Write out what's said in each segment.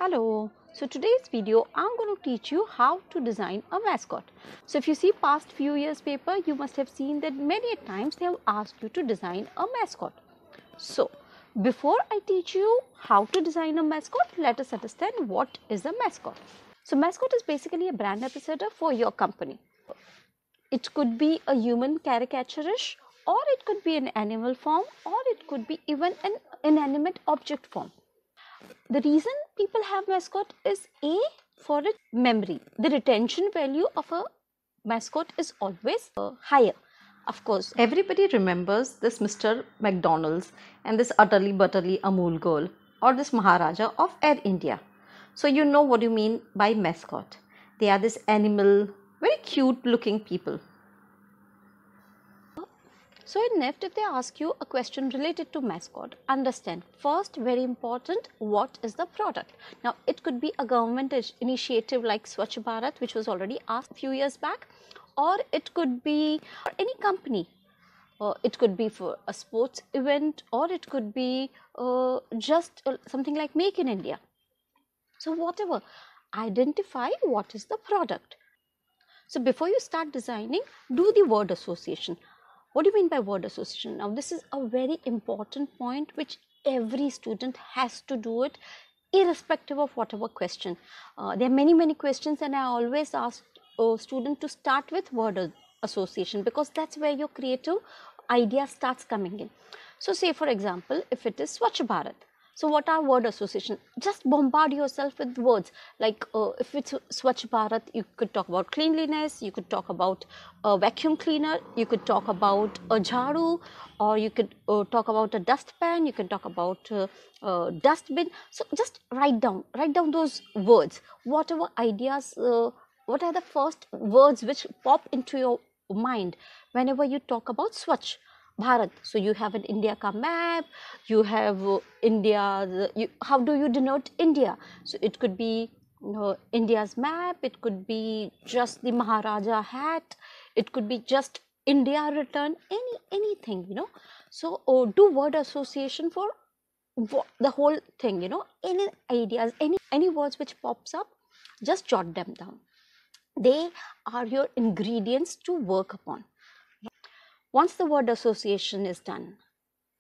Hello. So today's video I'm going to teach you how to design a mascot. So if you see past few years paper, you must have seen that many times they have asked you to design a mascot. So before I teach you how to design a mascot, let us understand what is a mascot. So mascot is basically a brand ambassador for your company. It could be a human caricaturish, or it could be an animal form, or it could be even an inanimate object form. The reason people have mascot is A, for its memory. The retention value of a mascot is always higher. Of course, everybody remembers this Mr. McDonald's and this utterly butterly Amul girl or this Maharaja of Air India. So you know what you mean by mascot. They are this animal, very cute looking people. So in NEFT, if they ask you a question related to mascot, understand first, very important, what is the product. Now it could be a government initiative like Swachh Bharat, which was already asked a few years back, or it could be any company. It could be for a sports event, or it could be just something like Make in India. So whatever, identify what is the product. So before you start designing, do the word association. What do you mean by word association? Now this is a very important point which every student has to do it irrespective of whatever question. There are many questions, and I always ask a student to start with word association, because that's where your creative idea starts coming in. So say for example, if it is Swachh Bharat. So what are word association? Just bombard yourself with words like if it's Swachh Bharat, you could talk about cleanliness, you could talk about a vacuum cleaner, you could talk about a jharu, or you could talk about a dustpan, you can talk about dustbin. So just write down those words, whatever ideas, what are the first words which pop into your mind whenever you talk about Swachh Bharat. So you have an India ka map, you have India, how do you denote India? So it could be India's map, it could be just the Maharaja hat, it could be just India written, anything, So do word association for the whole thing, any ideas, any words which pops up, just jot them down. They are your ingredients to work upon. Once the word association is done,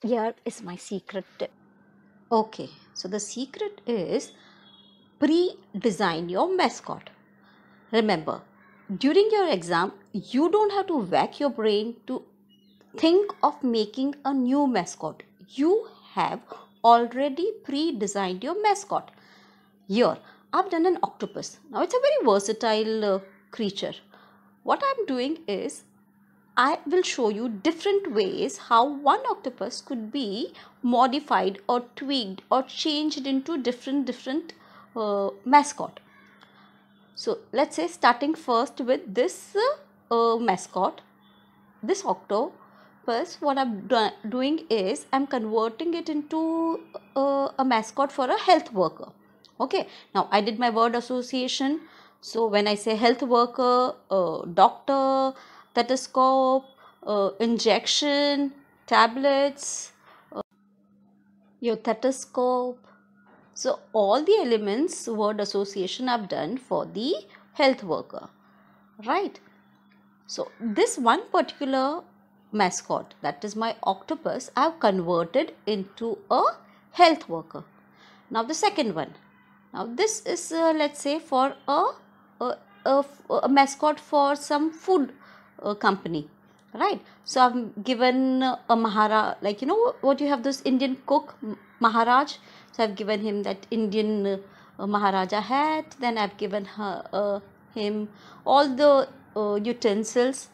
here is my secret tip. Okay, so the secret is pre-design your mascot. Remember, during your exam, you don't have to whack your brain to think of making a new mascot. You have already pre-designed your mascot. Here, I've done an octopus. Now, it's a very versatile creature. What I'm doing is, I will show you different ways how one octopus could be modified or tweaked or changed into different mascot. So let's say starting first with this mascot, this octopus, what I'm doing is I'm converting it into a mascot for a health worker. Okay, now I did my word association. So when I say health worker, doctor, stethoscope, injection, tablets, your stethoscope. So all the elements word association I've done for the health worker, right? So this one particular mascot, that is my octopus, I've converted into a health worker. Now the second one. Now this is let's say for a mascot for some food company, right? So I've given a Mahara, like what you have this Indian cook Maharaj. So I've given him that Indian Maharaja hat. Then I've given him all the utensils,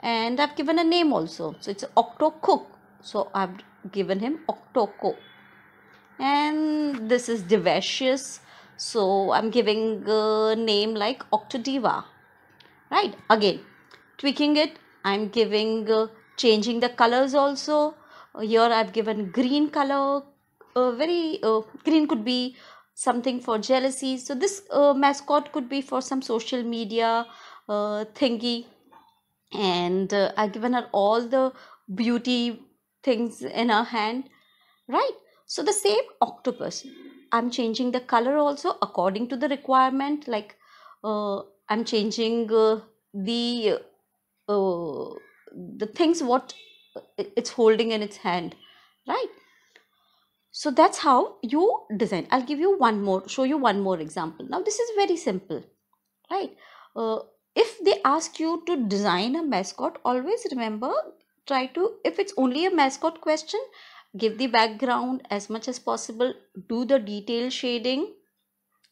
and I've given a name also. So it's Octo Cook. So I've given him Octo Cook. And this is Devacious. So I'm giving a name like Octodiva, right? Again, tweaking it, I'm giving changing the colors also. Here I've given green color. Very green could be something for jealousy. So this mascot could be for some social media thingy. And I've given her all the beauty things in her hand, right? So the same octopus, I'm changing the color also according to the requirement, like I'm changing the things what it's holding in its hand, right? So that's how you design. I'll give you one more, show you one more example. Now this is very simple, right? uh, if they ask you to design a mascot, always remember, try to, if it's only a mascot question, give the background as much as possible, do the detail shading,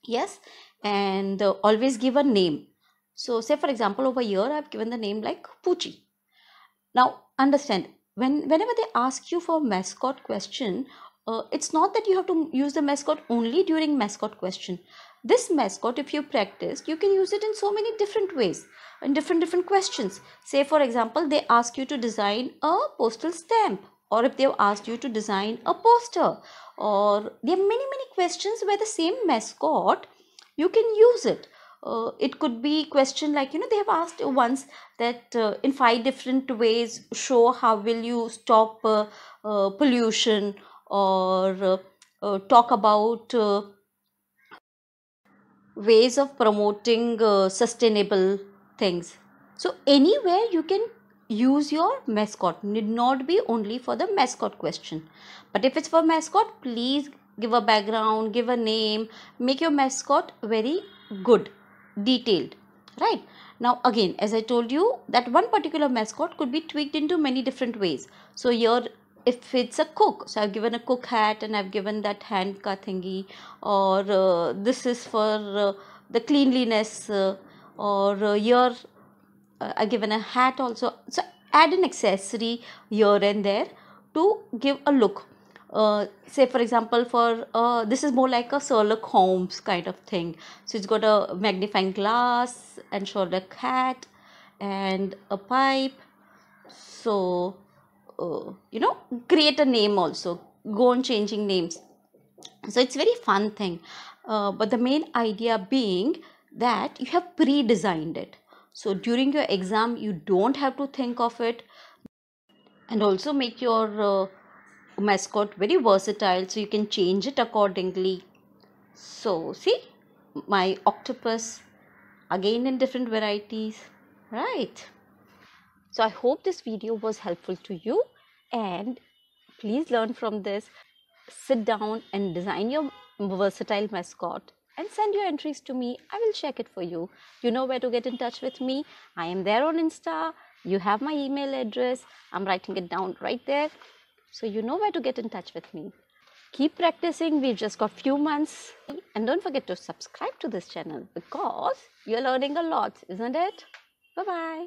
yes, and always give a name. So say for example, over here I've given the name like Poochie. Now understand, whenever they ask you for mascot question, it's not that you have to use the mascot only during mascot question. This mascot, if you practice, you can use it in so many different ways, in different questions. Say for example, they ask you to design a postal stamp, or if they've asked you to design a poster, or there are many questions where the same mascot you can use it. It could be question like, they have asked once that in 5 different ways show how will you stop pollution, or talk about ways of promoting sustainable things. So anywhere you can use your mascot, need not be only for the mascot question. But if it's for mascot, please give a background, give a name, make your mascot very good, detailed, right? Now again, as I told you, that one particular mascot could be tweaked into many different ways. So here, if it's a cook, so I've given a cook hat and I've given that hand ka thingy, or this is for the cleanliness, or here I've given a hat also. So add an accessory here and there to give a look. Say for example, for this is more like a Sherlock Holmes kind of thing. So it's got a magnifying glass and Sherlock hat and a pipe. So create a name also, go on changing names. So it's very fun thing, but the main idea being that you have pre-designed it, so during your exam you don't have to think of it. And also make your mascot very versatile, so you can change it accordingly. So see, my octopus again in different varieties, right? So I hope this video was helpful to you, and please learn from this. Sit down and design your versatile mascot and send your entries to me. I will check it for you. You know where to get in touch with me. I am there on Insta. You have my email address. I'm writing it down right there. So you know where to get in touch with me. Keep practicing. We've just got few months. And don't forget to subscribe to this channel, because you're learning a lot, isn't it? Bye-bye.